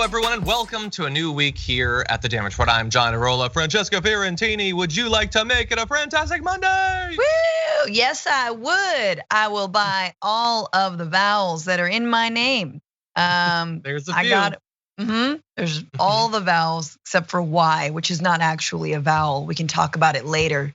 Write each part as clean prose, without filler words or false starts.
Hello, everyone, and welcome to a new week here at The Damage Report. I'm John Arola. Francesca Fiorentini, would you like to make it a fantastic Monday? Woo! Yes, I would. I will buy all of the vowels that are in my name. There's a few. There's all the vowels except for Y, which is not actually a vowel. We can talk about it later.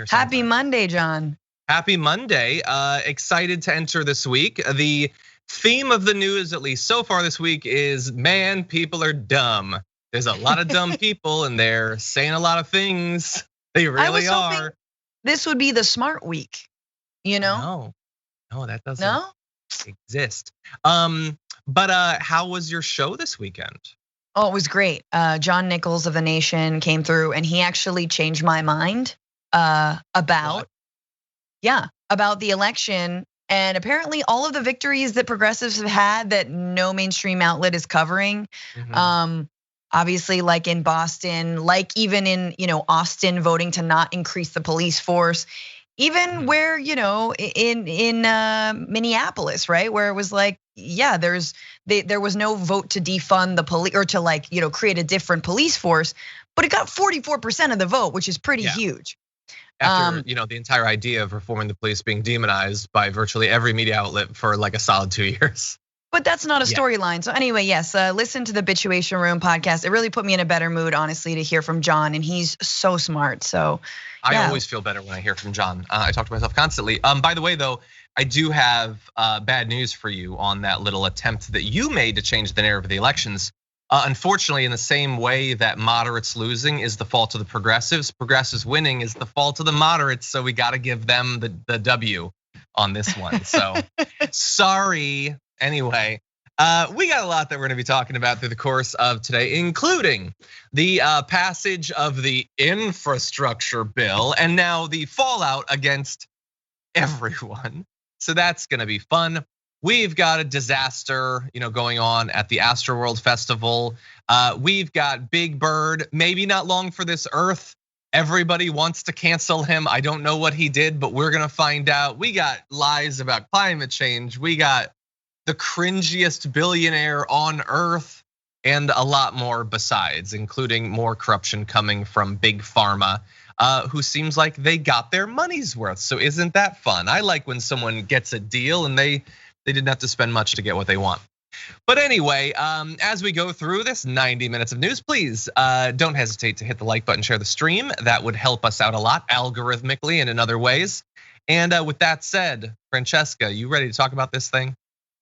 Happy Monday, John. Happy Monday. Excited to enter this week. The theme of the news, at least so far this week, is man, people are dumb. There's a lot of dumb people and they're saying a lot of things. They really are. This would be the smart week, you know? No, that doesn't exist. But how was your show this weekend? Oh, it was great. John Nichols of The Nation came through and he actually changed my mind about the election. And apparently all of the victories that progressives have had that no mainstream outlet is covering, obviously like in Boston, like even in Austin voting to not increase the police force, even where in Minneapolis, right, where it was like, yeah, there was no vote to defund the police or to create a different police force, but it got 44% of the vote, which is pretty huge. After the entire idea of reforming the police being demonized by virtually every media outlet for like a solid 2 years. But that's not a storyline. So anyway, yes, listen to the Bituation Room podcast. It really put me in a better mood, honestly, to hear from John, and he's so smart. So I always feel better when I hear from John. I talk to myself constantly. By the way, though, I do have bad news for you on that little attempt that you made to change the narrative of the elections. Unfortunately, in the same way that moderates losing is the fault of the progressives, progressives winning is the fault of the moderates. So we got to give them the W on this one. So sorry. Anyway, we got a lot that we're gonna be talking about through the course of today, including the passage of the infrastructure bill and now the fallout against everyone. So that's gonna be fun. We've got a disaster, going on at the Astroworld Festival. We've got Big Bird, maybe not long for this earth. Everybody wants to cancel him. I don't know what he did, but we're gonna find out. We got lies about climate change. We got the cringiest billionaire on earth and a lot more besides, including more corruption coming from Big Pharma, who seems like they got their money's worth. So isn't that fun? I like when someone gets a deal and they didn't have to spend much to get what they want. But anyway, as we go through this 90 minutes of news, please don't hesitate to hit the like button, share the stream. That would help us out a lot algorithmically and in other ways. And with that said, Francesca, you ready to talk about this thing?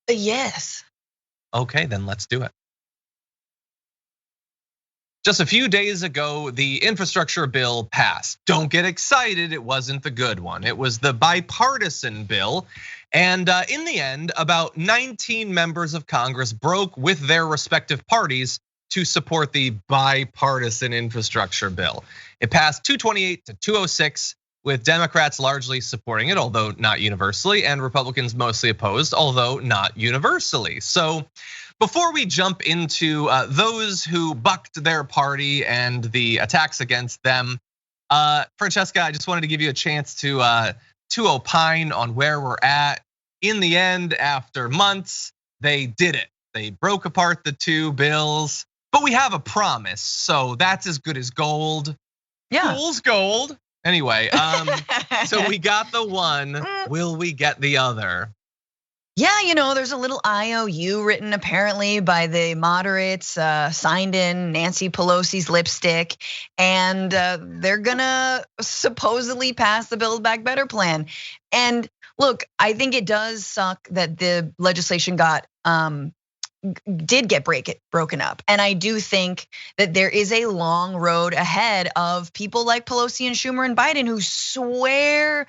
Yes. Okay, then let's do it. Just a few days ago, the infrastructure bill passed. Don't get excited, it wasn't the good one. It was the bipartisan bill. And in the end, about 19 members of Congress broke with their respective parties to support the bipartisan infrastructure bill. It passed 228 to 206, with Democrats largely supporting it, although not universally, and Republicans mostly opposed, although not universally. So before we jump into those who bucked their party and the attacks against them, Francesca, I just wanted to give you a chance to opine on where we're at. In the end, after months, they did it. They broke apart the two bills, but we have a promise, so that's as good as gold. Yeah. Fool's gold. Anyway, so we got the one, will we get the other? Yeah, there's a little IOU written apparently by the moderates, signed in Nancy Pelosi's lipstick, and they're gonna supposedly pass the Build Back Better plan. And look, I think it does suck that the legislation did get broken up. And I do think that there is a long road ahead of people like Pelosi and Schumer and Biden who swear,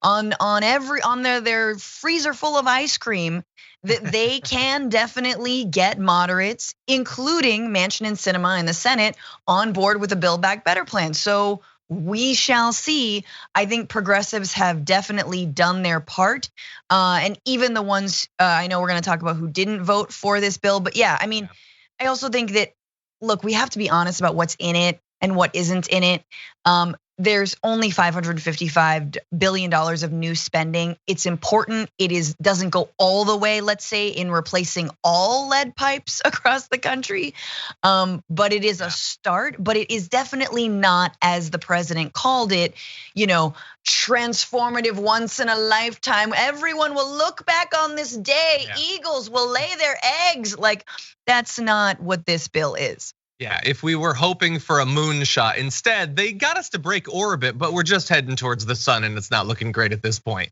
on their freezer full of ice cream that they can definitely get moderates, including Manchin and Sinema in the Senate, on board with the Build Back Better plan. So we shall see. I think progressives have definitely done their part. And even the ones I know we're gonna talk about who didn't vote for this bill. But yeah, I mean, I also think that, look, we have to be honest about what's in it and what isn't in it. there's only $555 billion of new spending. It's important. It doesn't go all the way, let's say, in replacing all lead pipes across the country. But it is a start, but it is definitely not, as the president called it, transformative, once in a lifetime. Everyone will look back on this day. Eagles will lay their eggs. Like, that's not what this bill is. Yeah, if we were hoping for a moonshot, instead they got us to break orbit, but we're just heading towards the sun and it's not looking great at this point.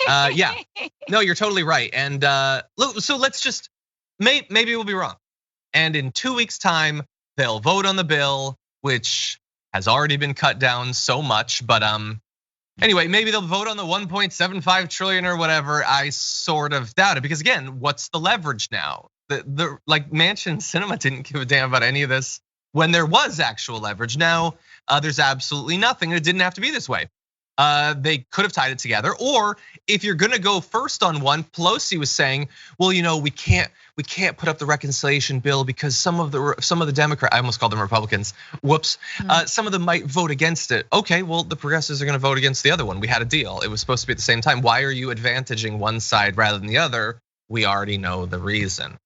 Yeah, no, you're totally right. And so let's just, maybe we'll be wrong. And in 2 weeks' time, they'll vote on the bill, which has already been cut down so much. But anyway, maybe they'll vote on the 1.75 trillion or whatever. I sort of doubt it, because again, what's the leverage now? The Manchin Cinema didn't give a damn about any of this when there was actual leverage. Now there's absolutely nothing. It didn't have to be this way. They could have tied it together. Or if you're gonna go first on one, Pelosi was saying, well, we can't put up the reconciliation bill because some of the Democrats, I almost called them Republicans. Whoops. Some of them might vote against it. Okay, well, the progressives are gonna vote against the other one. We had a deal. It was supposed to be at the same time. Why are you advantaging one side rather than the other? We already know the reason.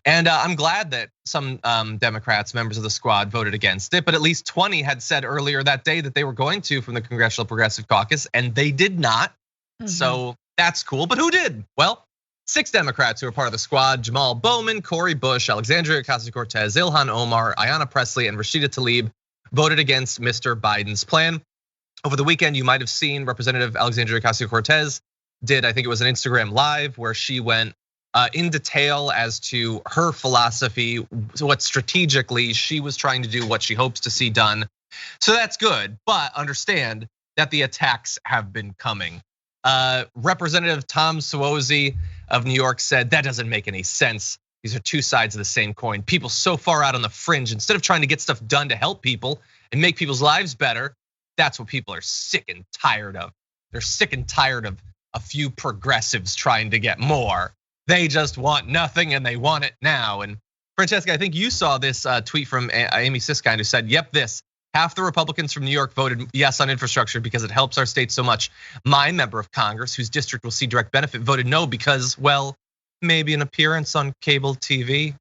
And I'm glad that some Democrats, members of the squad, voted against it, but at least 20 had said earlier that day that they were going to from the Congressional Progressive Caucus, and they did not. So that's cool, but who did? Well, 6 Democrats who are part of the squad: Jamal Bowman, Cori Bush, Alexandria Ocasio-Cortez, Ilhan Omar, Ayanna Pressley, and Rashida Tlaib voted against Mr. Biden's plan. Over the weekend, you might have seen Representative Alexandria Ocasio-Cortez did, I think it was an Instagram Live, where she went in detail as to her philosophy, what strategically she was trying to do, what she hopes to see done. So that's good, but understand that the attacks have been coming. Representative Tom Suozzi of New York said that doesn't make any sense. These are two sides of the same coin. People so far out on the fringe, instead of trying to get stuff done to help people and make people's lives better, that's what people are sick and tired of. They're sick and tired of a few progressives trying to get more. They just want nothing and they want it now. And Francesca, I think you saw this tweet from Amy Siskind, who said, yep, half the Republicans from New York voted yes on infrastructure because it helps our state so much. My member of Congress, whose district will see direct benefit, voted no because, well, maybe an appearance on cable TV.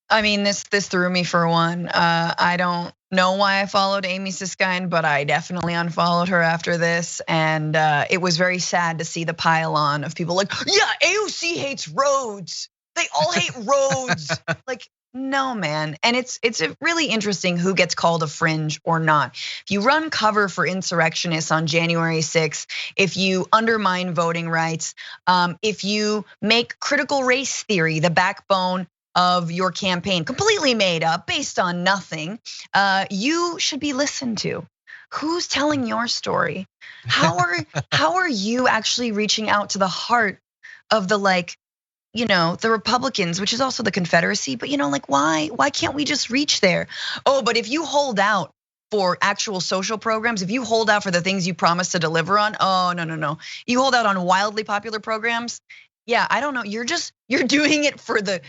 I mean, this threw me for one. I don't know why I followed Amy Siskind, but I definitely unfollowed her after this. And it was very sad to see the pile-on of people like, yeah, AOC hates roads. They all hate roads. Like, no, man. And it's really interesting who gets called a fringe or not. If you run cover for insurrectionists on January 6th, if you undermine voting rights, if you make critical race theory the backbone of your campaign, completely made up based on nothing, you should be listened to. Who's telling your story? How are you actually reaching out to the heart of the the Republicans, which is also the Confederacy? But why can't we just reach there? Oh, but if you hold out for actual social programs, if you hold out for the things you promised to deliver on, oh no. You hold out on wildly popular programs. Yeah, I don't know. You're doing it for the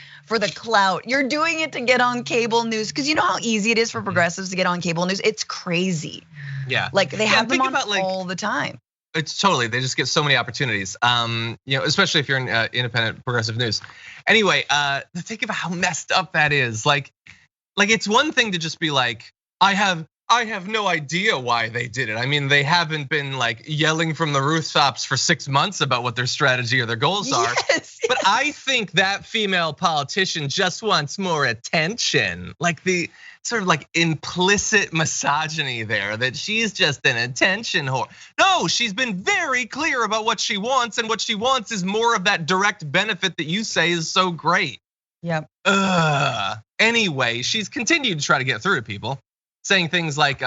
clout. You're doing it to get on cable news, because you know how easy it is for progressives to get on cable news. It's crazy. Yeah, like they have them on all the time. It's totally, they just get so many opportunities. Especially if you're in independent progressive news. Anyway, think about how messed up that is. Like it's one thing to just be like, I have no idea why they did it. I mean, they haven't been yelling from the rooftops for 6 months about what their strategy or their goals are. Yes. But I think that female politician just wants more attention. Like the sort of implicit misogyny there, that she's just an attention whore. No, she's been very clear about what she wants, and what she wants is more of that direct benefit that you say is so great. Yep. Anyway, she's continued to try to get through to people, saying things like,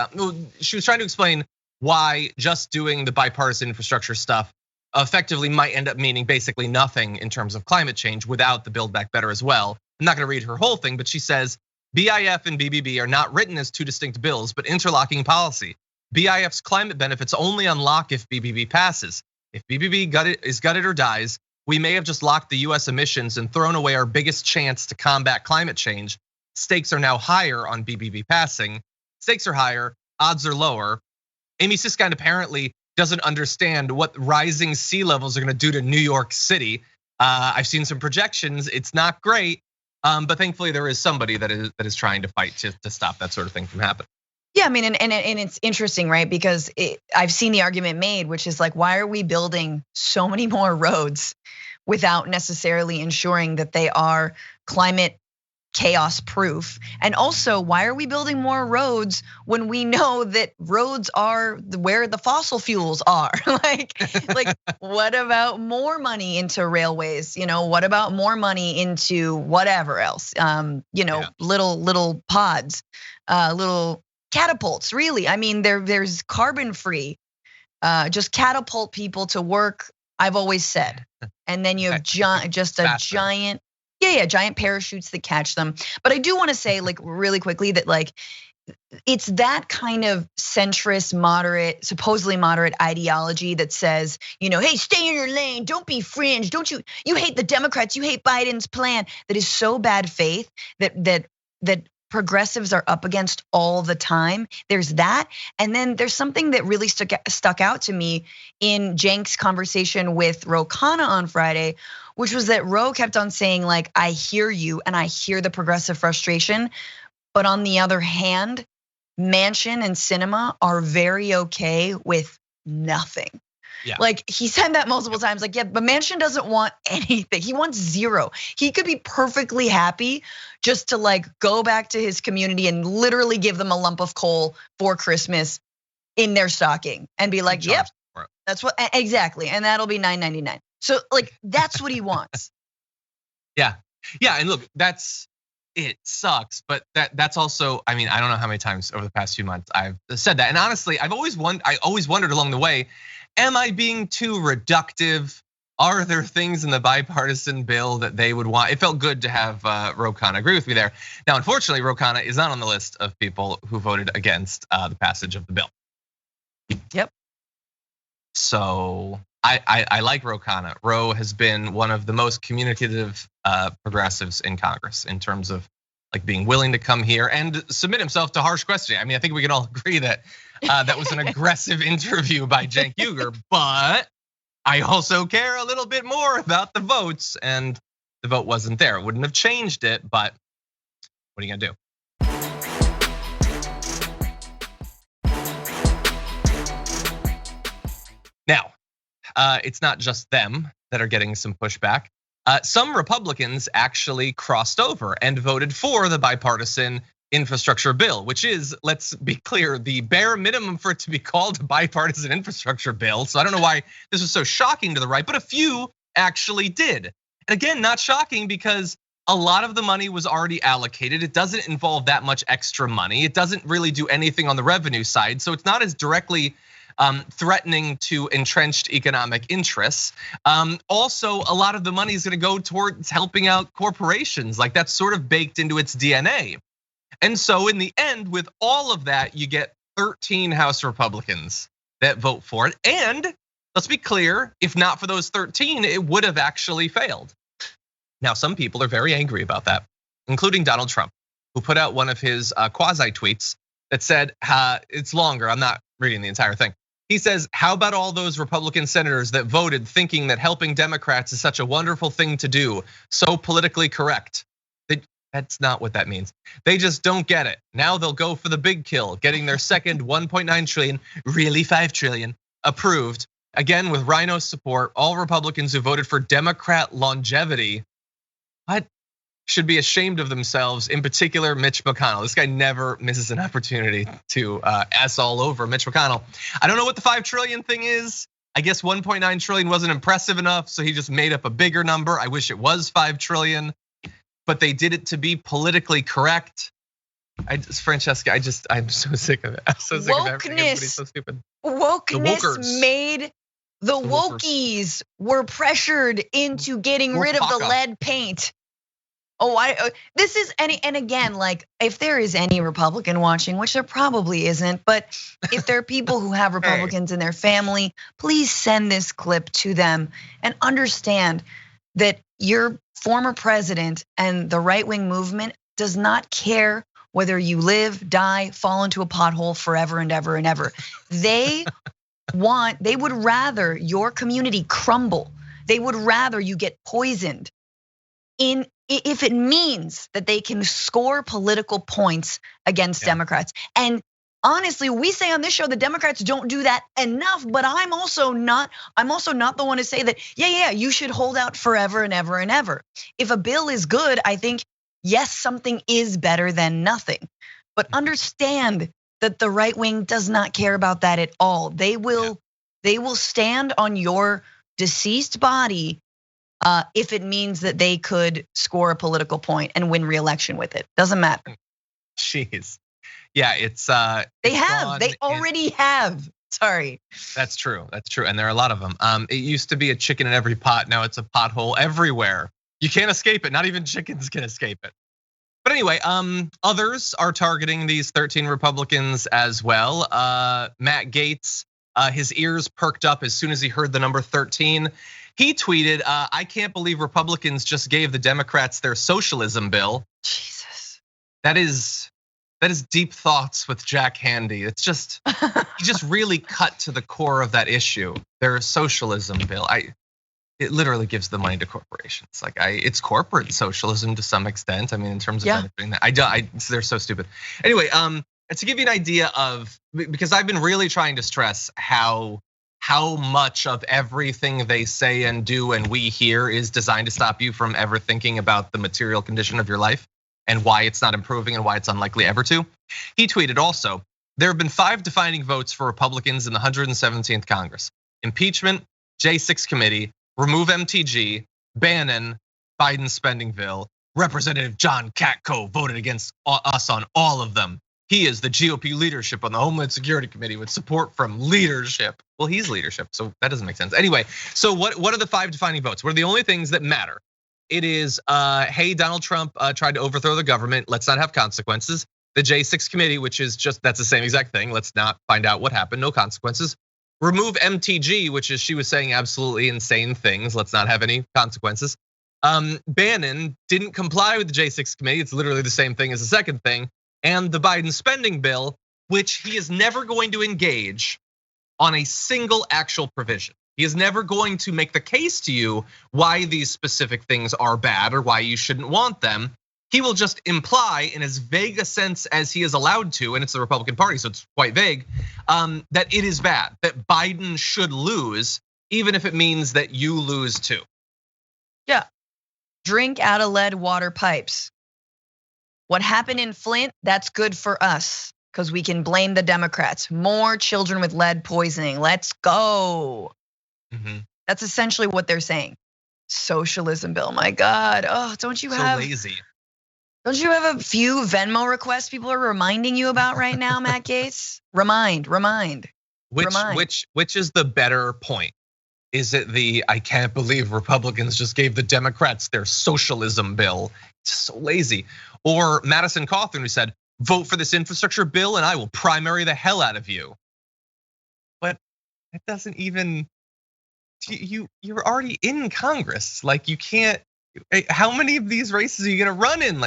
she was trying to explain why just doing the bipartisan infrastructure stuff effectively might end up meaning basically nothing in terms of climate change without the Build Back Better as well. I'm not gonna read her whole thing, but she says, BIF and BBB are not written as two distinct bills, but interlocking policy. BIF's climate benefits only unlock if BBB passes. If BBB is gutted or dies, we may have just locked the US emissions and thrown away our biggest chance to combat climate change. Stakes are now higher on BBB passing. Stakes are higher, odds are lower. Amy Siskind apparently doesn't understand what rising sea levels are gonna do to New York City. I've seen some projections, it's not great. But thankfully there is somebody that is trying to fight to stop that sort of thing from happening. Yeah, I mean, and it's interesting, right? Because I've seen the argument made, which is like, why are we building so many more roads without necessarily ensuring that they are climate chaos proof? And also, why are we building more roads when we know that roads are where the fossil fuels are? like what about more money into railways? What about more money into whatever else? Little pods, little catapults, really. I mean, there's carbon free, just catapult people to work, I've always said. And then you have giant parachutes that catch them. But I do want to say, like, really quickly, that like it's that kind of centrist, moderate, supposedly moderate ideology that says, hey, stay in your lane, don't be fringe, don't you hate the Democrats, you hate Biden's plan, that is so bad faith that progressives are up against all the time. There's that. And then there's something that really stuck out to me in Cenk's conversation with Ro Khanna on Friday, which was that Ro kept on saying, like, I hear you and I hear the progressive frustration. But on the other hand, Manchin and Sinema are very okay with nothing. Yeah. Like, he said that multiple times, like, yeah, but Manchin doesn't want anything. He wants zero. He could be perfectly happy just to like go back to his community and literally give them a lump of coal for Christmas in their stocking and be like, yep, that's what, exactly. And that'll be $9.99. So like, that's what he wants. Yeah, and look, it sucks, but that's also, I mean, I don't know how many times over the past few months I've said that. And honestly, I always wondered along the way, am I being too reductive? Are there things in the bipartisan bill that they would want? It felt good to have Ro Khanna agree with me there. Now, unfortunately, Ro Khanna is not on the list of people who voted against the passage of the bill. Yep. So I like Ro Khanna. Ro has been one of the most communicative progressives in Congress in terms of like being willing to come here and submit himself to harsh questioning. I mean, I think we can all agree that that was an aggressive interview by Cenk Uygur, but I also care a little bit more about the votes, and the vote wasn't there. It wouldn't have changed it, but what are you gonna do? Now, it's not just them that are getting some pushback. Some Republicans actually crossed over and voted for the bipartisan infrastructure bill, which is, let's be clear, the bare minimum for it to be called a bipartisan infrastructure bill. So I don't know why this was so shocking to the right, but a few actually did. And again, not shocking because a lot of the money was already allocated. It doesn't involve that much extra money. It doesn't really do anything on the revenue side. So it's not as directly threatening to entrenched economic interests. Also, a lot of the money is gonna go towards helping out corporations. Like that's sort of baked into its DNA. And so in the end, with all of that, you get 13 House Republicans that vote for it. And let's be clear, if not for those 13, it would have actually failed. Now, some people are very angry about that, including Donald Trump, who put out one of his quasi tweets that said, it's longer, I'm not reading the entire thing. He says, how about all those Republican senators that voted thinking that helping Democrats is such a wonderful thing to do, so politically correct? That's not what that means. They just don't get it. Now they'll go for the big kill, getting their second 1.9 trillion, really 5 trillion, approved. Again, with Rhino's support, all Republicans who voted for Democrat longevity, should be ashamed of themselves, in particular Mitch McConnell. This guy never misses an opportunity to ass all over Mitch McConnell. I don't know what the 5 trillion thing is. I guess 1.9 trillion wasn't impressive enough, so he just made up a bigger number. I wish it was 5 trillion. But they did it to be politically correct. Francesca, I'm so sick of it. I'm so sick of everything. Everybody's so stupid. Wokeness made the wokies were pressured into getting rid of the lead paint. This is and again, like if there is any Republican watching, which there probably isn't, but if there are people who have Republicans in their family, please send this clip to them and understand that your former president and the right-wing movement does not care whether you live, die, fall into a pothole forever and ever and ever. They would rather your community crumble. They would rather you get poisoned if it means that they can score political points against Democrats. And honestly, we say on this show the Democrats don't do that enough, but I'm also not the one to say that, yeah, you should hold out forever and ever and ever. If a bill is good, I think, yes, something is better than nothing. But understand that the right wing does not care about that at all. They will stand on your deceased body if it means that they could score a political point and win re-election with it. Doesn't matter. Jeez. Yeah, they already have. Sorry. That's true. And there are a lot of them. It used to be a chicken in every pot. Now it's a pothole everywhere. You can't escape it. Not even chickens can escape it. But anyway, others are targeting these 13 Republicans as well. Matt Gaetz, his ears perked up as soon as he heard the number 13. He tweeted, I can't believe Republicans just gave the Democrats their socialism bill. Jesus. That is deep thoughts with Jack Handy. It's just, he just really cut to the core of that issue. Their socialism bill. It literally gives the money to corporations. It's corporate socialism to some extent. I mean, in terms of benefiting that, they're so stupid. Anyway, to give you an idea of, because I've been really trying to stress how much of everything they say and do and we hear is designed to stop you from ever thinking about the material condition of your life and why it's not improving and why it's unlikely ever to. He tweeted also, there have been 5 defining votes for Republicans in the 117th Congress: impeachment, J6 committee, remove MTG, Bannon, Biden spending bill. Representative John Katko voted against us on all of them. He is the GOP leadership on the Homeland Security Committee with support from leadership. Well, he's leadership, so that doesn't make sense. Anyway, so what are the 5 defining votes? What are the only things that matter? It is, hey, Donald Trump tried to overthrow the government. Let's not have consequences. The J6 committee, which is that's the same exact thing. Let's not find out what happened, no consequences. Remove MTG, which is she was saying absolutely insane things. Let's not have any consequences. Bannon didn't comply with the J6 committee. It's literally the same thing as the second thing. And the Biden spending bill, which he is never going to engage on a single actual provision. He is never going to make the case to you why these specific things are bad or why you shouldn't want them. He will just imply in as vague a sense as he is allowed to, and it's the Republican Party, so it's quite vague, that it is bad, that Biden should lose, even if it means that you lose too. Yeah, drink out of lead water pipes. What happened in Flint, that's good for us because we can blame the Democrats. More children with lead poisoning, let's go. That's essentially what they're saying. Socialism bill, my God. Oh, don't you have a few Venmo requests people are reminding you about right now, Matt Gaetz? Remind. Which is the better point? Is it the I can't believe Republicans just gave the Democrats their socialism bill? It's so lazy. Or Madison Cawthorn, who said, vote for this infrastructure bill and I will primary the hell out of you. But it doesn't even, you're already in Congress. Like you can't, how many of these races are you gonna run in?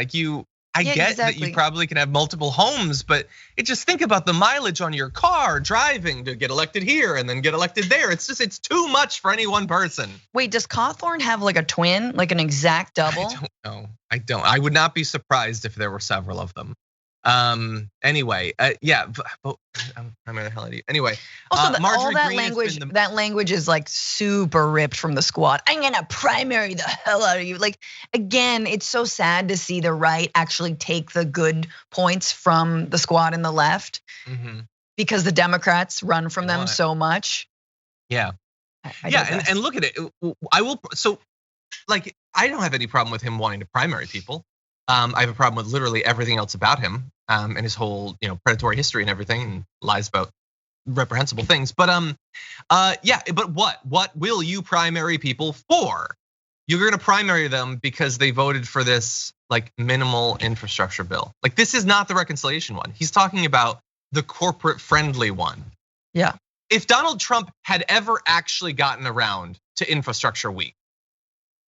I get that you probably can have multiple homes, but just think about the mileage on your car driving to get elected here and then get elected there. It's too much for any one person. Wait, does Cawthorn have like a twin, like an exact double? I don't. I would not be surprised if there were several of them. Anyway, yeah, but I'm the hell out of you. Anyway, also all that language is like super ripped from the squad. I'm gonna primary the hell out of you. Like again, it's so sad to see the right actually take the good points from the squad and the left because the Democrats run from them so much. Yeah, and look at it. I will. So, like, I don't have any problem with him wanting to primary people. I have a problem with literally everything else about him and his whole, predatory history and everything, and lies about reprehensible things. But but what will you primary people for? You're going to primary them because they voted for this like minimal infrastructure bill. Like this is not the reconciliation one. He's talking about the corporate friendly one. Yeah. If Donald Trump had ever actually gotten around to infrastructure week,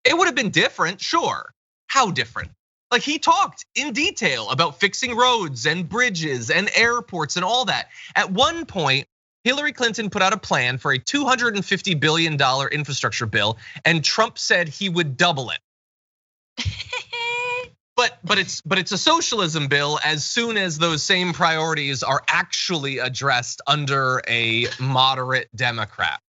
it would have been different, sure. How different? Like he talked in detail about fixing roads and bridges and airports and all that. At one point, Hillary Clinton put out a plan for a $250 billion infrastructure bill, and Trump said he would double it. But it's a socialism bill as soon as those same priorities are actually addressed under a moderate Democrat.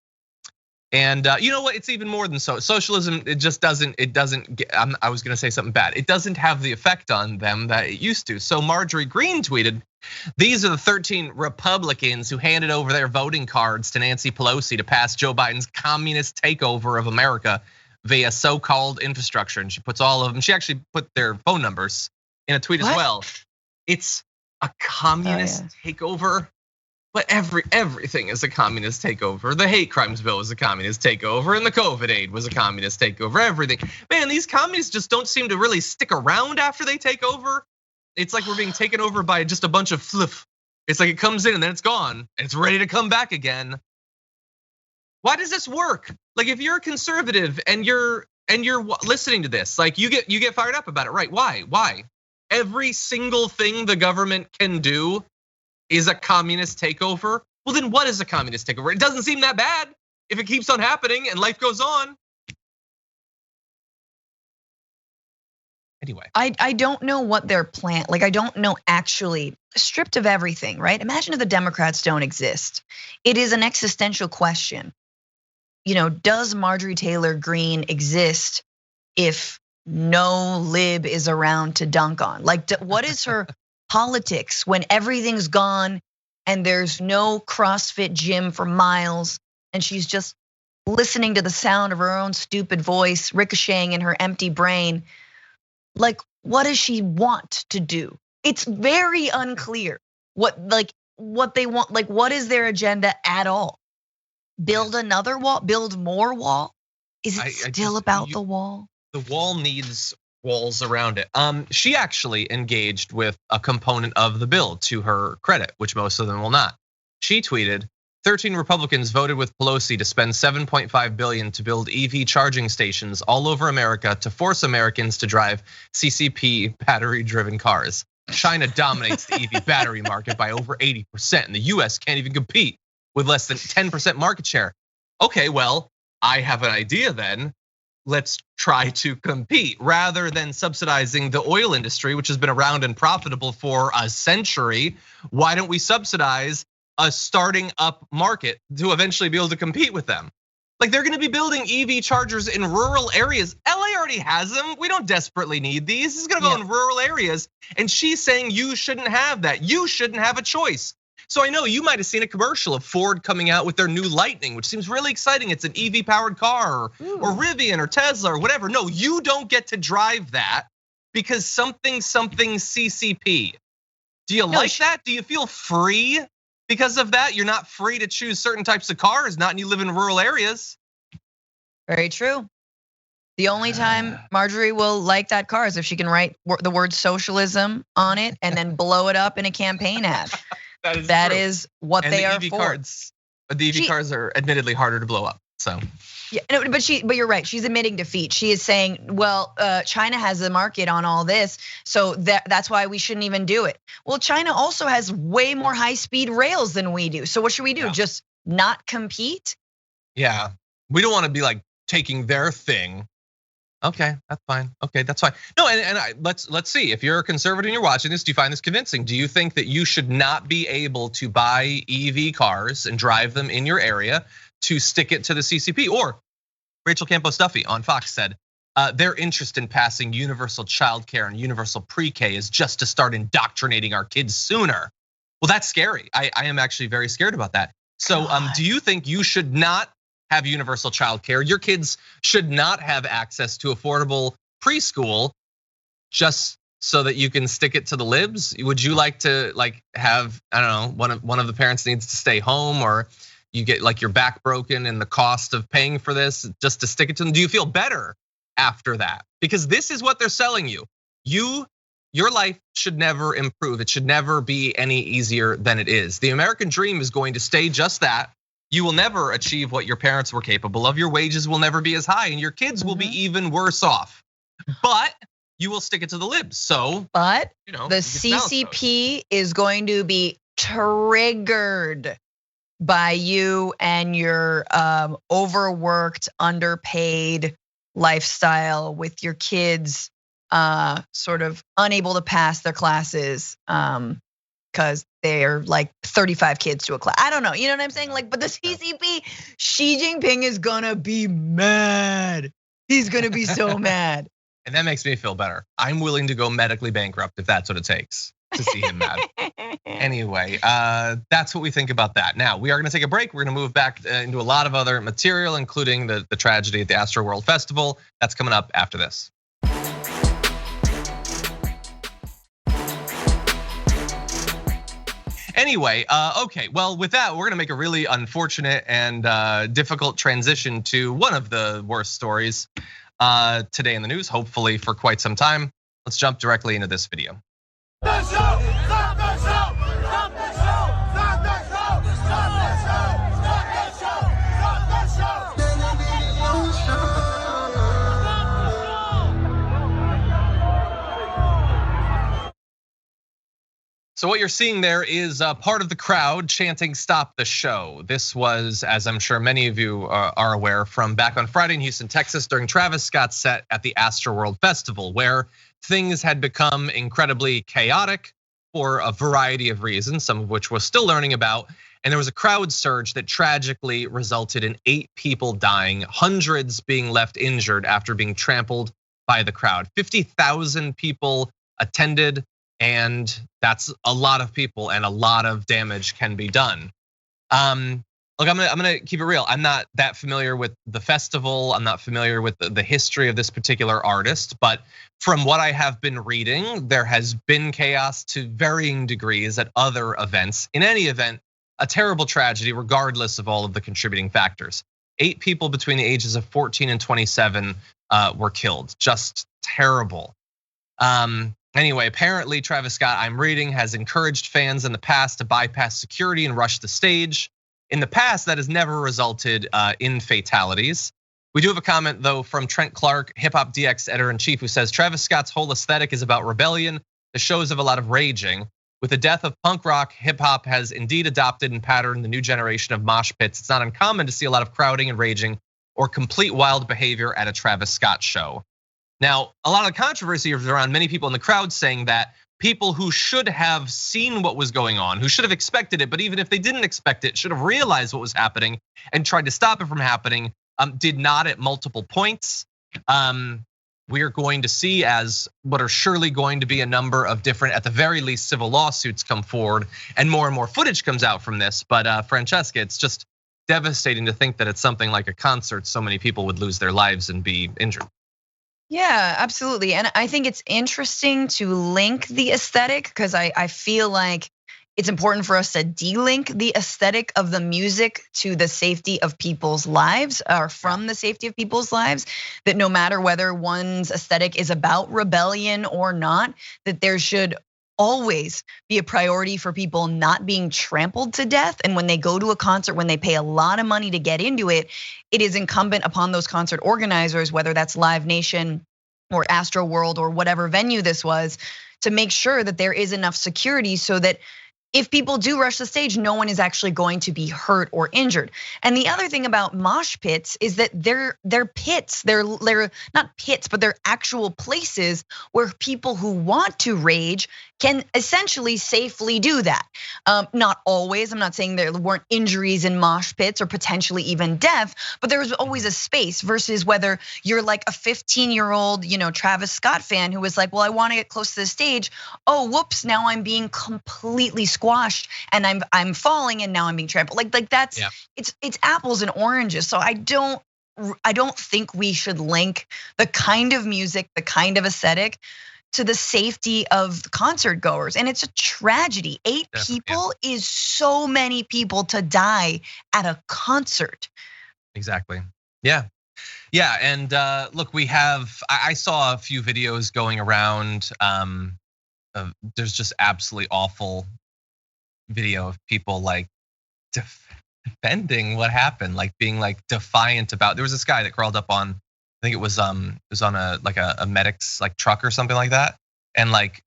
And you know what? It's even more than socialism. It just doesn't. I was going to say something bad. It doesn't have the effect on them that it used to. So Marjorie Greene tweeted, "These are the 13 Republicans who handed over their voting cards to Nancy Pelosi to pass Joe Biden's communist takeover of America via so-called infrastructure." And she puts all of them. She actually put their phone numbers in a tweet as well. It's a communist takeover. But everything is a communist takeover. The hate crimes bill was a communist takeover, and the COVID aid was a communist takeover. Everything, man, these communists just don't seem to really stick around after they take over. It's like we're being taken over by just a bunch of fluff. It's like it comes in and then it's gone, and it's ready to come back again. Why does this work? Like if you're a conservative and you're listening to this, like you get fired up about it, right? Why? Every single thing the government can do is a communist takeover. Well, then what is a communist takeover? It doesn't seem that bad if it keeps on happening and life goes on. Anyway, I don't know what their plan, like I don't know actually, stripped of everything, right? Imagine if the Democrats don't exist. It is an existential question. You know, does Marjorie Taylor Greene exist if no lib is around to dunk on? Like, what is her politics when everything's gone and there's no CrossFit gym for miles and she's just listening to the sound of her own stupid voice ricocheting in her empty brain? Like, what does she want to do? It's very unclear what they want, like what is their agenda at all? Build another wall, build more wall? Is it still about the wall? The wall needs walls around it. She actually engaged with a component of the bill, to her credit, which most of them will not. She tweeted, 13 Republicans voted with Pelosi to spend $7.5 billion to build EV charging stations all over America to force Americans to drive CCP battery-driven cars. China dominates the EV battery market by over 80%, and the US can't even compete with less than 10% market share. Okay, well, I have an idea then. Let's try to compete rather than subsidizing the oil industry, which has been around and profitable for a century. Why don't we subsidize a starting up market to eventually be able to compete with them? Like they're gonna be building EV chargers in rural areas. LA already has them. We don't desperately need these. This is gonna go in rural areas. And she's saying you shouldn't have that. You shouldn't have a choice. So I know you might have seen a commercial of Ford coming out with their new Lightning, which seems really exciting. It's an EV powered car or Rivian or Tesla or whatever. No, you don't get to drive that because something CCP. Do you like that? Do you feel free because of that? You're not free to choose certain types of cars, not when you live in rural areas. Very true. The only time Marjorie will like that car is if she can write the word socialism on it and then blow it up in a campaign ad. That is what they are for. The EV cars are admittedly harder to blow up. So yeah, but you're right. She's admitting defeat. She is saying, well, China has a market on all this, so that's why we shouldn't even do it. Well, China also has way more high-speed rails than we do. So what should we do? Just not compete? Yeah, we don't want to be like taking their thing. Okay, that's fine. Okay, that's fine. No, let's see. If you're a conservative and you're watching this, do you find this convincing? Do you think that you should not be able to buy EV cars and drive them in your area to stick it to the CCP? Or Rachel Campo-Stuffy on Fox said their interest in passing universal childcare and universal pre-K is just to start indoctrinating our kids sooner. Well, that's scary. I am actually very scared about that. So do you think you should not have universal childcare? Your kids should not have access to affordable preschool just so that you can stick it to the libs? Would you like to have, I don't know, one of the parents needs to stay home, or you get like your back broken and the cost of paying for this just to stick it to them? Do you feel better after that? Because this is what they're selling you. Your life should never improve. It should never be any easier than it is. The American dream is going to stay just that. You will never achieve what your parents were capable of. Your wages will never be as high, and your kids will be even worse off. But you will stick it to the libs. So, but you know, the CCP is going to be triggered by you and your overworked, underpaid lifestyle with your kids sort of unable to pass their classes because they're like 35 kids to a class. I don't know, you know what I'm saying? Like, but the CCP, Xi Jinping is gonna be mad. He's gonna be so mad. And that makes me feel better. I'm willing to go medically bankrupt if that's what it takes to see him mad. Anyway, that's what we think about that. Now, we are gonna take a break. We're gonna move back into a lot of other material, including the tragedy at the Astroworld Festival. That's coming up after this. Anyway, okay, well, with that, we're gonna make a really unfortunate and difficult transition to one of the worst stories today in the news, hopefully for quite some time. Let's jump directly into this video. Stop the show! Stop the show! Stop the show! Stop the show! Stop the show! Stop the show! Stop the show! So what you're seeing there is part of the crowd chanting "Stop the show." This was, as I'm sure many of you are aware, from back on Friday in Houston, Texas, during Travis Scott's set at the Astroworld Festival, where things had become incredibly chaotic for a variety of reasons, some of which we're still learning about. And there was a crowd surge that tragically resulted in 8 people dying, hundreds being left injured after being trampled by the crowd. 50,000 people attended, and that's a lot of people, and a lot of damage can be done. Look, I'm gonna keep it real. I'm not that familiar with the festival. I'm not familiar with the history of this particular artist, but from what I have been reading, there has been chaos to varying degrees at other events. In any event, a terrible tragedy, regardless of all of the contributing factors. 8 people between the ages of 14 and 27 were killed. Just terrible. Anyway, apparently Travis Scott, I'm reading, has encouraged fans in the past to bypass security and rush the stage. In the past, that has never resulted in fatalities. We do have a comment though from Trent Clark, Hip Hop DX editor-in-chief, who says Travis Scott's whole aesthetic is about rebellion. The shows have a lot of raging. With the death of punk rock, hip hop has indeed adopted and patterned the new generation of mosh pits. It's not uncommon to see a lot of crowding and raging or complete wild behavior at a Travis Scott show. Now, a lot of the controversy is around many people in the crowd saying that people who should have seen what was going on, who should have expected it, but even if they didn't expect it, should have realized what was happening and tried to stop it from happening, did not at multiple points. We are going to see, as what are surely going to be a number of different, at the very least, civil lawsuits come forward, and more footage comes out from this. But Francesca, it's just devastating to think that it's something like a concert, so many people would lose their lives and be injured. Yeah, absolutely. And I think it's interesting to link the aesthetic, because I feel like it's important for us to de-link the aesthetic of the music to the safety of people's lives, or from the safety of people's lives, that no matter whether one's aesthetic is about rebellion or not, that there should always be a priority for people not being trampled to death. And when they go to a concert, when they pay a lot of money to get into it, it is incumbent upon those concert organizers, whether that's Live Nation or Astroworld or whatever venue this was, to make sure that there is enough security so that if people do rush the stage, no one is actually going to be hurt or injured. And the other thing about mosh pits is that they're pits. They're not pits, but they're actual places where people who want to rage can essentially safely do that. Not always. I'm not saying there weren't injuries in mosh pits or potentially even death, but there was always a space, versus whether you're like a 15-year-old, Travis Scott fan who was like, well, I want to get close to the stage. Oh, whoops, now I'm being completely squashed and I'm falling and now I'm being trampled. Like that's, it's apples and oranges. So I don't think we should link the kind of music, the kind of aesthetic to the safety of concert goers. And it's a tragedy. 8 people is so many people to die at a concert. Exactly. Yeah. And look, I saw a few videos going around. There's just absolutely awful video of people like defending what happened, like being like defiant about. There was this guy that crawled up on think it was on a medic's like truck or something like that, and like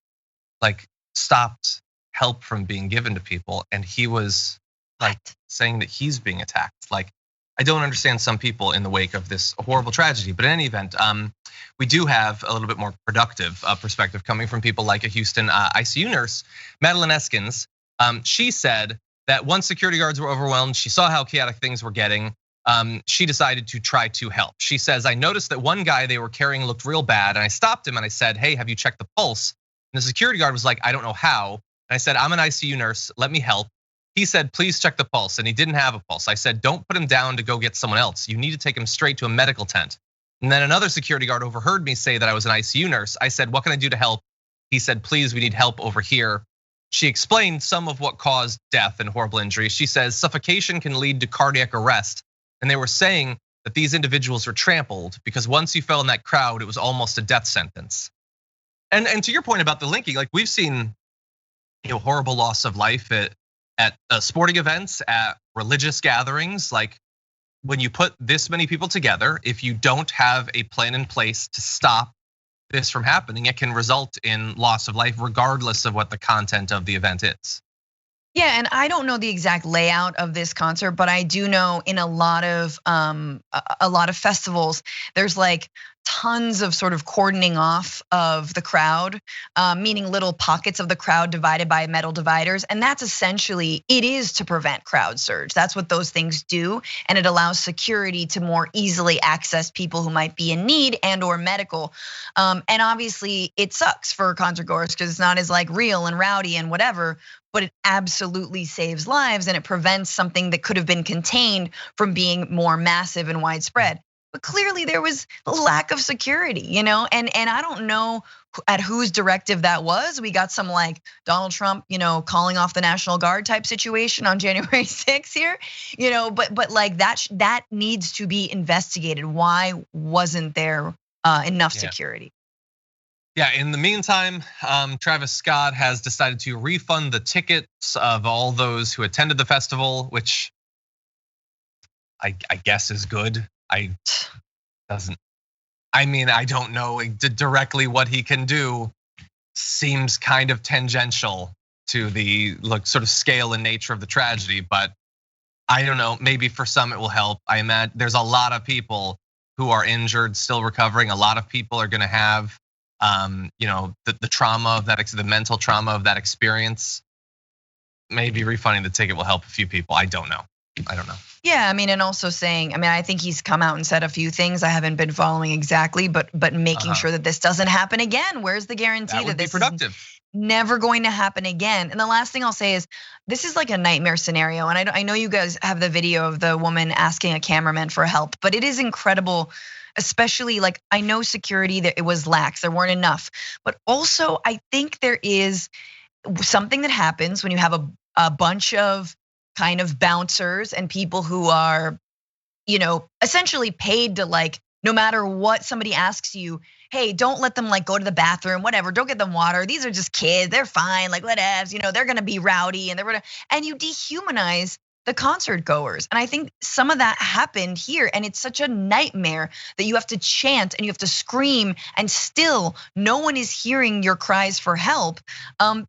stopped help from being given to people, and he was like saying that he's being attacked. Like, I don't understand some people in the wake of this horrible tragedy. But in any event, we do have a little bit more productive perspective coming from people like a Houston ICU nurse, Madeline Eskins. She said that once security guards were overwhelmed, she saw how chaotic things were getting. She decided to try to help. She says, I noticed that one guy they were carrying looked real bad, and I stopped him and I said, hey, have you checked the pulse? And the security guard was like, I don't know how. And I said, I'm an ICU nurse, let me help. He said, please check the pulse, and he didn't have a pulse. I said, don't put him down to go get someone else. You need to take him straight to a medical tent. And then another security guard overheard me say that I was an ICU nurse. I said, what can I do to help? He said, please, we need help over here. She explained some of what caused death and horrible injuries. She says suffocation can lead to cardiac arrest. And they were saying that these individuals were trampled because once you fell in that crowd, it was almost a death sentence. And to your point about the linking, like we've seen, horrible loss of life at sporting events, at religious gatherings. Like when you put this many people together, if you don't have a plan in place to stop this from happening, it can result in loss of life regardless of what the content of the event is. Yeah, and I don't know the exact layout of this concert, but I do know in a lot of festivals, there's like tons of sort of cordoning off of the crowd, meaning little pockets of the crowd divided by metal dividers, and that's essentially, it is to prevent crowd surge. That's what those things do, and it allows security to more easily access people who might be in need and or medical. And obviously, it sucks for concert goers because it's not as like real and rowdy and whatever. But it absolutely saves lives and it prevents something that could have been contained from being more massive and widespread. But clearly there was a lack of security, and I don't know at whose directive that was. We got some like Donald Trump, calling off the National Guard type situation on January 6th here, but like that needs to be investigated. Why wasn't there enough security? Yeah, in the meantime, Travis Scott has decided to refund the tickets of all those who attended the festival, which I guess is good. I don't know directly what he can do. Seems kind of tangential to the sort of scale and nature of the tragedy, but I don't know, maybe for some it will help. I imagine there's a lot of people who are injured, still recovering. A lot of people are gonna have the trauma of that, the mental trauma of that experience. Maybe refunding the ticket will help a few people. I don't know. Yeah, and also saying, I think he's come out and said a few things I haven't been following exactly, but making sure that this doesn't happen again. Where's the guarantee that this is never going to happen again? And the last thing I'll say is, this is like a nightmare scenario. And I know you guys have the video of the woman asking a cameraman for help, but it is incredible. Especially like I know security that it was lax, there weren't enough. But also I think there is something that happens when you have a bunch of kind of bouncers and people who are, essentially paid to like, no matter what somebody asks you, hey, don't let them like go to the bathroom, whatever, don't get them water. These are just kids, they're fine, like whatevs, they're gonna be rowdy and you dehumanize the concert goers. And I think some of that happened here. And it's such a nightmare that you have to chant and you have to scream and still no one is hearing your cries for help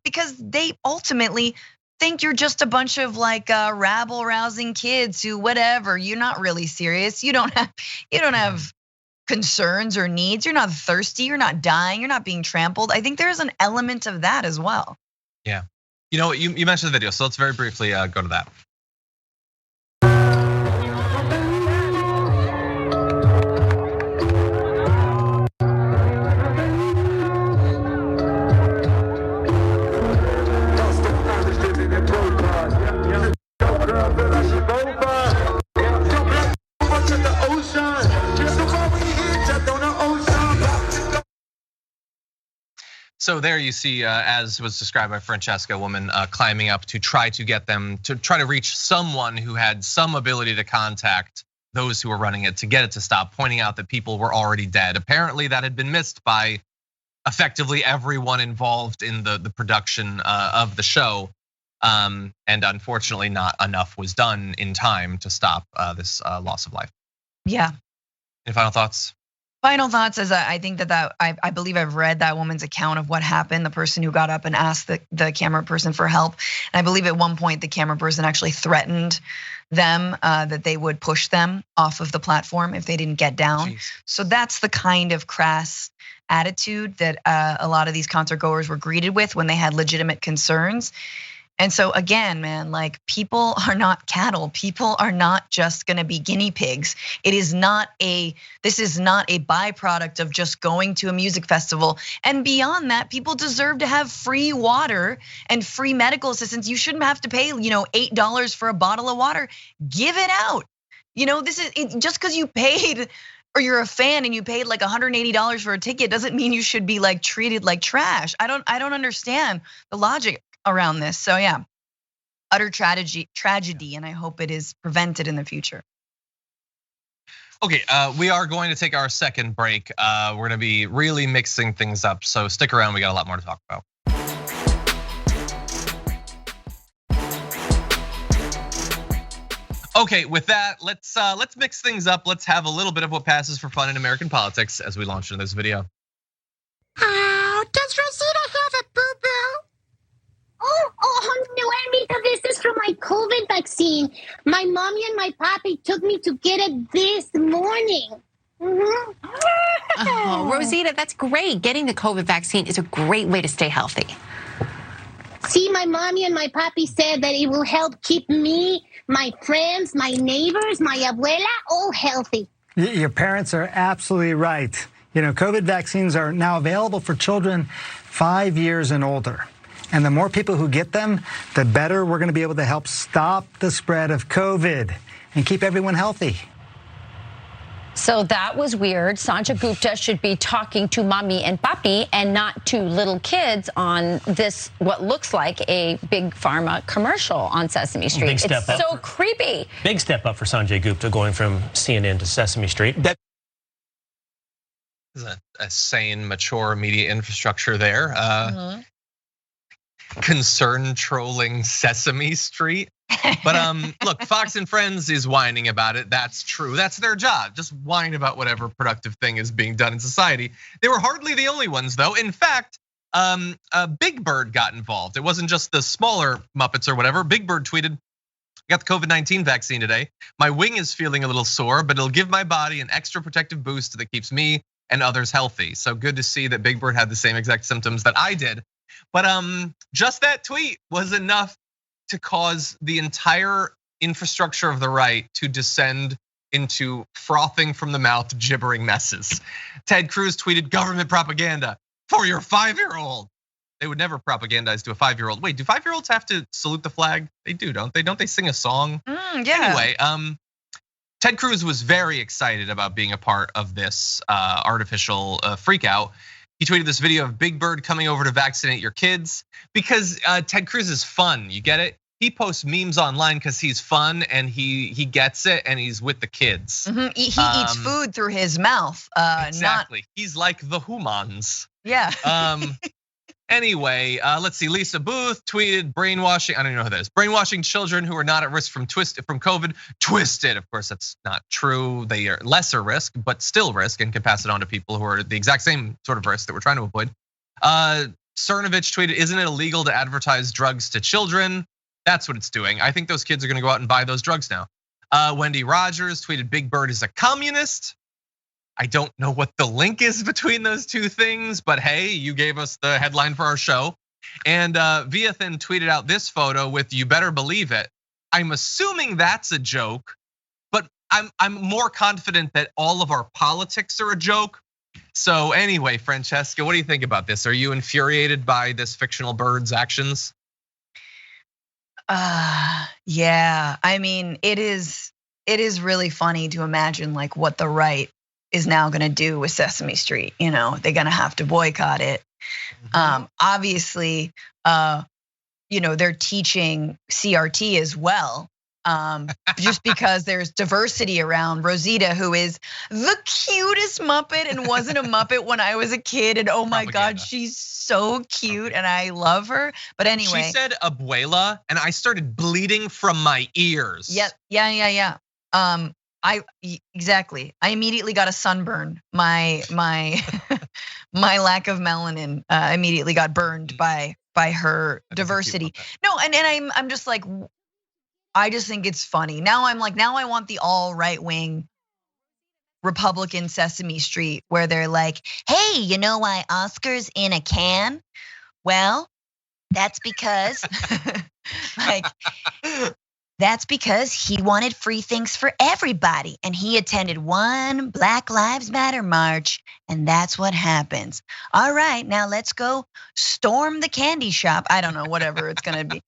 because they ultimately think you're just a bunch of like rabble rousing kids who whatever, you're not really serious. You don't have concerns or needs. You're not thirsty, you're not dying, you're not being trampled. I think there's an element of that as well. Yeah, you mentioned the video, so let's very briefly go to that. So there you see, as was described by Francesca, a woman climbing up to try to get them to try to reach someone who had some ability to contact those who were running it to get it to stop, pointing out that people were already dead. Apparently that had been missed by effectively everyone involved in the production of the show. And unfortunately not enough was done in time to stop this loss of life. Yeah. Any final thoughts? Final thoughts is I think that I believe I've read that woman's account of what happened. The person who got up and asked the camera person for help. And I believe at one point the camera person actually threatened them that they would push them off of the platform if they didn't get down. Jeez. So that's the kind of crass attitude that a lot of these concert goers were greeted with when they had legitimate concerns. And so again, man, like people are not cattle. People are not just gonna be guinea pigs. This is not a byproduct of just going to a music festival. And beyond that, people deserve to have free water and free medical assistance. You shouldn't have to pay, $8 for a bottle of water. Give it out. This is just because you paid or you're a fan and you paid like $180 for a ticket doesn't mean you should be like treated like trash. I don't understand the logic around this. So yeah, utter tragedy, and I hope it is prevented in the future. Okay, we are going to take our second break. We're going to be really mixing things up, so stick around. We got a lot more to talk about. Okay, with that, let's mix things up. Let's have a little bit of what passes for fun in American politics as we launch into this video. Oh, does Rosita have a boo-boo? Oh, no, this is from my COVID vaccine. My mommy and my papi took me to get it this morning. Oh, Rosita, that's great. Getting the COVID vaccine is a great way to stay healthy. See, my mommy and my papi said that it will help keep me, my friends, my neighbors, my abuela, all healthy. Your parents are absolutely right. COVID vaccines are now available for children 5 years and older. And the more people who get them, the better we're going to be able to help stop the spread of COVID and keep everyone healthy. So that was weird. Sanjay Gupta should be talking to mommy and papi and not to little kids on this, what looks like a big pharma commercial on Sesame Street. Big step it's up so creepy. Big step up for Sanjay Gupta going from CNN to Sesame Street. That is a sane, mature media infrastructure there. Concern trolling Sesame Street. But look, Fox and Friends is whining about it. That's true. That's their job. Just whine about whatever productive thing is being done in society. They were hardly the only ones, though. In fact, Big Bird got involved. It wasn't just the smaller Muppets or whatever. Big Bird tweeted, "I got the COVID-19 vaccine today. My wing is feeling a little sore, but it'll give my body an extra protective boost that keeps me and others healthy." So good to see that Big Bird had the same exact symptoms that I did. But just that tweet was enough to cause the entire infrastructure of the right to descend into frothing from the mouth, gibbering messes. Ted Cruz tweeted government propaganda for your 5-year-old. They would never propagandize to a 5-year-old. Wait, do 5-year-olds have to salute the flag? They do, don't they? Don't they sing a song? Yeah. Anyway, Ted Cruz was very excited about being a part of this artificial freak out. He tweeted this video of Big Bird coming over to vaccinate your kids because Ted Cruz is fun. You get it? He posts memes online because he's fun and he gets it and he's with the kids. He eats food through his mouth. Exactly. He's like the humans. Yeah. Anyway, let's see. Lisa Booth tweeted brainwashing. I don't know who that is. Brainwashing children who are not at risk from COVID. Twisted. Of course, that's not true. They are lesser risk, but still risk, and can pass it on to people who are the exact same sort of risk that we're trying to avoid. Cernovich tweeted, "Isn't it illegal to advertise drugs to children?" That's what it's doing. I think those kids are going to go out and buy those drugs now. Wendy Rogers tweeted, "Big Bird is a communist." I don't know what the link is between those two things, but hey, you gave us the headline for our show. And Viathan tweeted out this photo with "You better believe it." I'm assuming that's a joke, but I'm more confident that all of our politics are a joke. So anyway, Francesca, what do you think about this? Are you infuriated by this fictional bird's actions? Yeah, I mean, it is really funny to imagine like what the right is now gonna do with Sesame Street. They're gonna have to boycott it. Obviously, they're teaching CRT as well. Just because there's diversity around Rosita, who is the cutest Muppet and wasn't a Muppet when I was a kid. And oh my God, she's so cute and I love her. But anyway. She said abuela and I started bleeding from my ears. Yeah. Exactly. I immediately got a sunburn. My my lack of melanin immediately got burned by her diversity. No, and I'm just like, I just think it's funny. Now I'm like, now I want the all right wing Republican Sesame Street where they're like, hey, you know why Oscar's in a can? Well, that's because like that's because he wanted free things for everybody. And he attended one Black Lives Matter march. And that's what happens. All right, now let's go storm the candy shop. I don't know, whatever it's gonna be.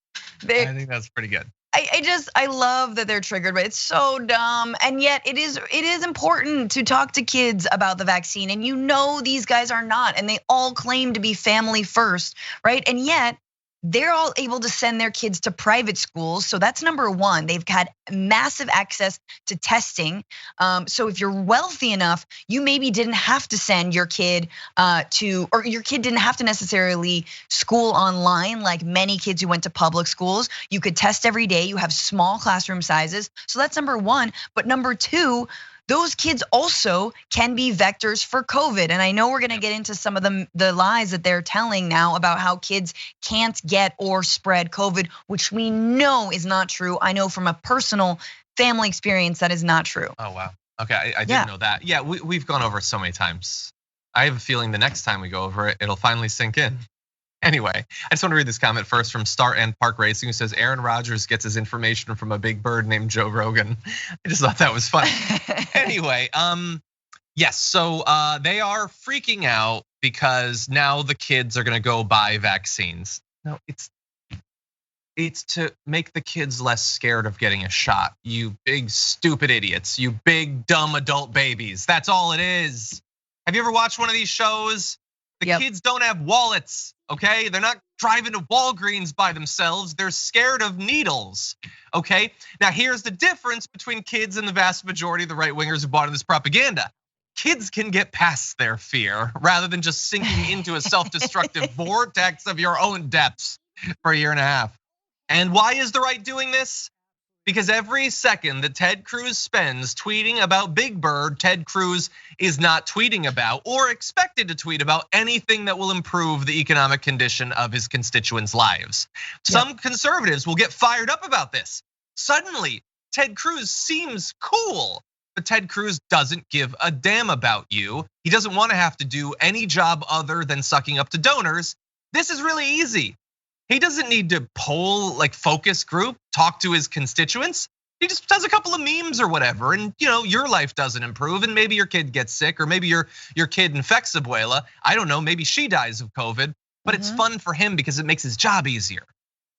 I think that's pretty good. I love that they're triggered, but it's so dumb. And yet it is important to talk to kids about the vaccine. And you know these guys are not, and they all claim to be family first, right? And yet they're all able to send their kids to private schools. So that's number one. They've had massive access to testing. So if you're wealthy enough, you maybe didn't have to send your kid or your kid didn't have to necessarily school online like many kids who went to public schools. You could test every day. You have small classroom sizes. So that's number one. But number two, those kids also can be vectors for COVID. And I know we're gonna get into some of the lies that they're telling now about how kids can't get or spread COVID, which we know is not true. I know from a personal family experience that is not true. Oh, wow. Okay, I didn't know that. Yeah, we've gone over it so many times. I have a feeling the next time we go over it, it'll finally sink in. Anyway, I just want to read this comment first from Star and Park Racing, who says Aaron Rodgers gets his information from a big bird named Joe Rogan. I just thought that was funny. Anyway, yes, so they are freaking out because now the kids are gonna go buy vaccines. No, it's to make the kids less scared of getting a shot. You big stupid idiots, you big dumb adult babies. That's all it is. Have you ever watched one of these shows? The kids don't have wallets, okay? They're not driving to Walgreens by themselves. They're scared of needles, okay? Now here's the difference between kids and the vast majority of the right wingers who bought into this propaganda. Kids can get past their fear rather than just sinking into a self-destructive vortex of your own depths for a year and a half. And why is the right doing this? Because every second that Ted Cruz spends tweeting about Big Bird, Ted Cruz is not tweeting about or expected to tweet about anything that will improve the economic condition of his constituents' lives. Some conservatives will get fired up about this. Suddenly, Ted Cruz seems cool, but Ted Cruz doesn't give a damn about you. He doesn't want to have to do any job other than sucking up to donors. This is really easy. He doesn't need to poll like focus group, talk to his constituents. He just does a couple of memes or whatever, and your life doesn't improve, and maybe your kid gets sick, or maybe your kid infects Abuela. I don't know, maybe she dies of COVID, but it's fun for him because it makes his job easier.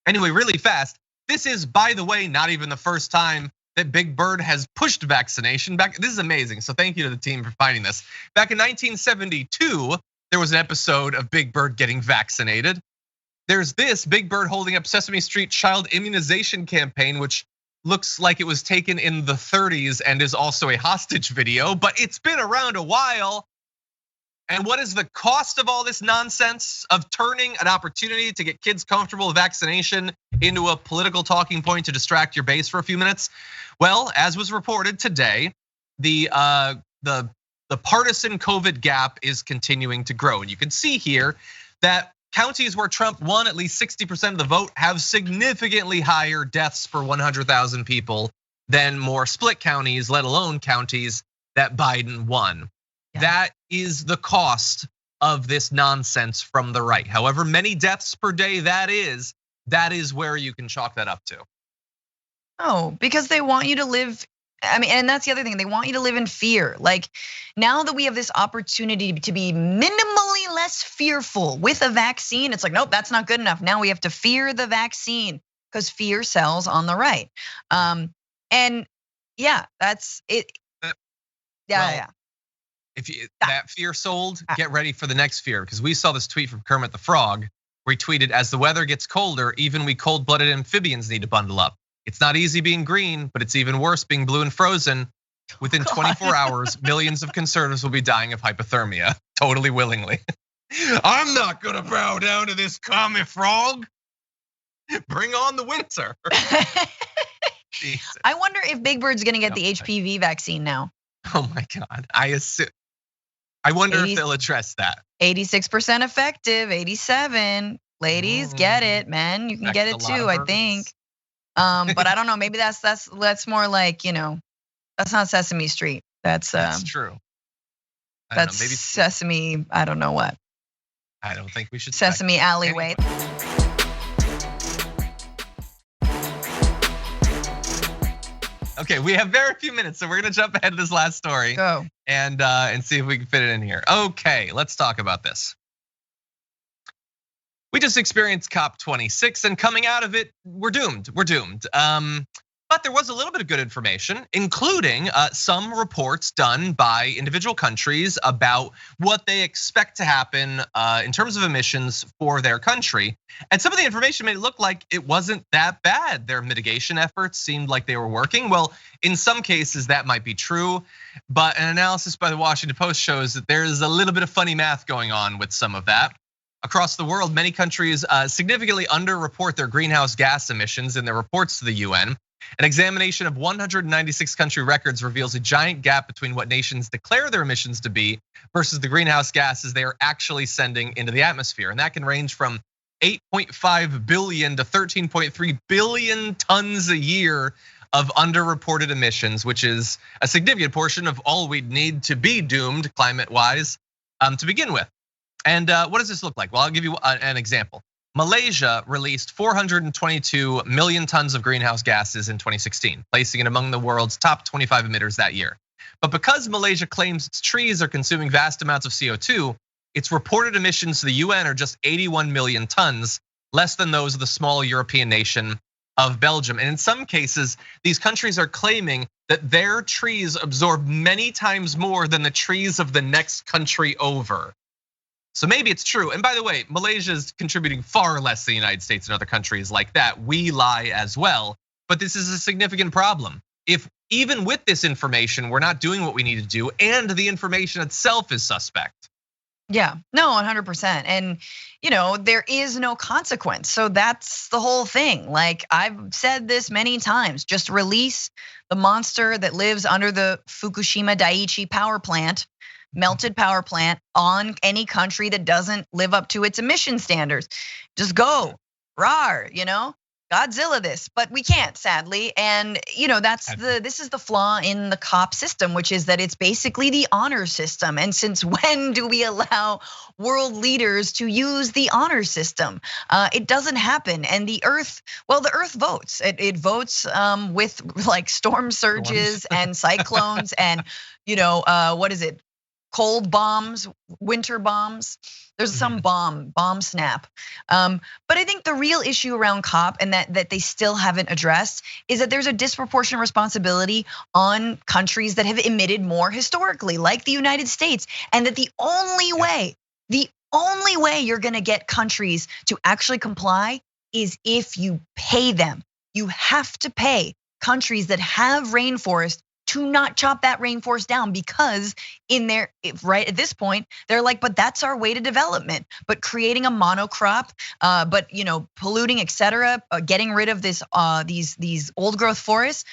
Anyway, really fast, this is, by the way, not even the first time that Big Bird has pushed vaccination back. This is amazing, so thank you to the team for finding this. Back in 1972, there was an episode of Big Bird getting vaccinated. There's this Big Bird holding up Sesame Street child immunization campaign, which looks like it was taken in the 30s and is also a hostage video, but it's been around a while. And what is the cost of all this nonsense of turning an opportunity to get kids comfortable with vaccination into a political talking point to distract your base for a few minutes? Well, as was reported today, the partisan COVID gap is continuing to grow. And you can see here that counties where Trump won at least 60% of the vote have significantly higher deaths per 100,000 people than more split counties, let alone counties that Biden won. That is the cost of this nonsense from the right. However many deaths per day that is where you can chalk that up to. Oh, because they want you to live. I mean, and that's the other thing. They want you to live in fear. Like now that we have this opportunity to be minimally less fearful with a vaccine, it's like, nope, that's not good enough. Now we have to fear the vaccine because fear sells on the right. And yeah, that's it. Yeah. If that fear sold, get ready for the next fear, because we saw this tweet from Kermit the Frog where he tweeted, as the weather gets colder, even we cold-blooded amphibians need to bundle up. It's not easy being green, but it's even worse being blue and frozen. Within 24 hours, millions of conservatives will be dying of hypothermia, totally willingly. I'm not gonna bow down to this commie frog. Bring on the winter. Jesus. I wonder if Big Bird's gonna get the No. HPV vaccine now. Oh my God. I wonder if they'll address that. 86% effective, 87. Ladies, get it, men. You can get it Affects a lot too, of I birds. think. But I don't know. Maybe that's more like, that's not Sesame Street. That's true. I don't that's know, maybe Sesame. I don't know what. I don't think we should. Sesame Alleyway. Okay, we have very few minutes, so we're gonna jump ahead to this last story. Go. And see if we can fit it in here. Okay, let's talk about this. We just experienced COP26, and coming out of it, we're doomed. We're doomed. But there was a little bit of good information, including some reports done by individual countries about what they expect to happen in terms of emissions for their country. And some of the information made it look like it wasn't that bad. Their mitigation efforts seemed like they were working. Well, in some cases that might be true, but an analysis by the Washington Post shows that there's a little bit of funny math going on with some of that. Across the world, many countries significantly underreport their greenhouse gas emissions in their reports to the UN. An examination of 196 country records reveals a giant gap between what nations declare their emissions to be versus the greenhouse gases they are actually sending into the atmosphere. And that can range from 8.5 billion to 13.3 billion tons a year of underreported emissions, which is a significant portion of all we'd need to be doomed climate-wise to begin with. And what does this look like? Well, I'll give you an example. Malaysia released 422 million tons of greenhouse gases in 2016, placing it among the world's top 25 emitters that year. But because Malaysia claims its trees are consuming vast amounts of CO2, its reported emissions to the UN are just 81 million tons, less than those of the small European nation of Belgium. And in some cases, these countries are claiming that their trees absorb many times more than the trees of the next country over. So maybe it's true. And by the way, Malaysia is contributing far less than the United States and other countries like that. We lie as well, but this is a significant problem. If even with this information, we're not doing what we need to do, and the information itself is suspect. Yeah, no, 100%. And there is no consequence. So that's the whole thing. Like I've said this many times, just release the monster that lives under the Fukushima Daiichi power plant, melted power plant, on any country that doesn't live up to its emission standards. Just go, rawr, Godzilla this, but we can't, sadly. And this is the flaw in the COP system, which is that it's basically the honor system. And since when do we allow world leaders to use the honor system? It doesn't happen. And the Earth votes. It votes with like storm surges and cyclones and what is it? Cold bombs, winter bombs. There's some bomb snap. But I think the real issue around COP and that they still haven't addressed is that there's a disproportionate responsibility on countries that have emitted more historically, like the United States. And that the only way you're gonna get countries to actually comply is if you pay them. You have to pay countries that have rainforest to not chop that rainforest down, because right at this point, they're like, but that's our way to development. But creating a monocrop, but polluting, etc., getting rid of these old growth forests,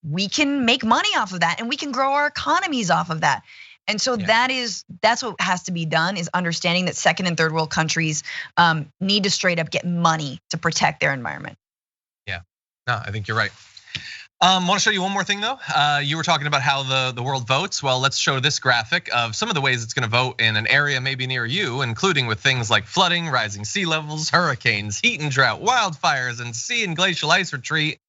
we can make money off of that, and we can grow our economies off of that. And so that's what has to be done, is understanding that second and third world countries need to straight up get money to protect their environment. Yeah, no, I think you're right. Want to show you one more thing though. You were talking about how the world votes. Well, let's show this graphic of some of the ways it's going to vote in an area maybe near you, including with things like flooding, rising sea levels, hurricanes, heat and drought, wildfires, and sea and glacial ice retreat.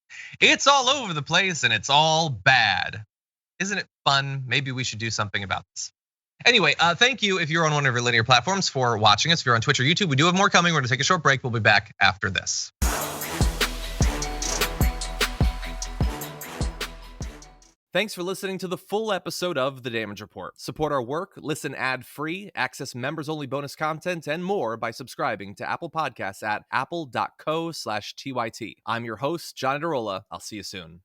It's all over the place and it's all bad. Isn't it fun? Maybe we should do something about this. Anyway, thank you if you're on one of your linear platforms for watching us. If you're on Twitch or YouTube, we do have more coming. We're going to take a short break. We'll be back after this. Thanks for listening to the full episode of The Damage Report. Support our work, listen ad-free, access members-only bonus content, and more by subscribing to Apple Podcasts at apple.co/TYT. I'm your host, John Adarola. I'll see you soon.